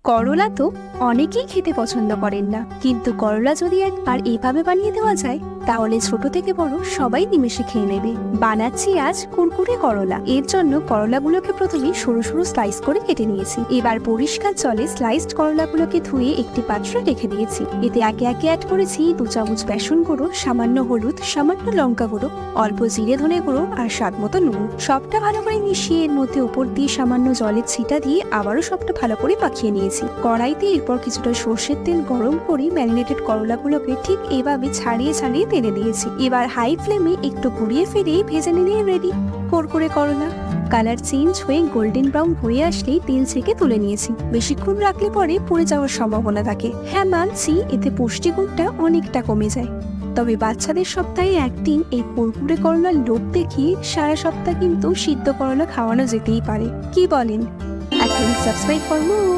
করলা তো অনেকেই খেতে পছন্দ করেন না, কিন্তু করলা যদি একবার এইভাবে বানিয়ে দেওয়া যায় তাহলে ছোট থেকে বড় সবাই নিমেষে খেয়ে নেবে। বানাচ্ছি আজ কুরকুরে করলা। এর জন্য করলাগুলোকে প্রথমে সরু সরু স্লাইস করে কেটে নিয়েছি। এবার পরিষ্কার জলে স্লাইসড করলাগুলোকে ধুয়ে একটি পাত্রে রেখে দিয়েছি। এতে একে একে অ্যাড করেছি 2 চামচ বেসন গুঁড়ো, সামান্য হলুদ, সামান্য লঙ্কা গুঁড়ো, অল্প জিরে ধনে গুঁড়ো আর স্বাদ মতো নুন। সবটা ভালো করে মিশিয়ে এর মধ্যে উপর দিয়ে সামান্য জলের ছিটা দিয়ে আবারও সবটা ভালো করে মাখিয়ে নিয়েছি। কড়াইতে এরপর কিছুটা সর্ষের তেল গরম করে ম্যারিনেটেড করলাগুলোকে ঠিক এভাবে ছাড়িয়ে ছাড়িয়ে তেলে দিয়েছি। এবার হাই ফ্লেমে একটু ঘুরিয়ে ফিরিয়ে ভেজে নিলে রেডি কুরকুরে করলা। কালার চেঞ্জ হয়ে গোল্ডেন ব্রাউন হয়ে আসলেই তেল ছেঁকে তুলে নিয়েছি। বেশিক্ষণ রাখলে পরে পুড়ে যাওয়ার সম্ভাবনা থাকে। হ্যাঁ, মানছি এতে পুষ্টিগুণটা অনেকটা কমে যায়, তবে বাচ্চাদের সপ্তাহে একদিন এই কুরকুরে করলার লোভ দেখিয়ে সারা সপ্তাহ কিন্তু সিদ্ধ করলা খাওয়ানো যেতেই পারে। কি বলেন? এখন সাবস্ক্রাইব ফর মোর।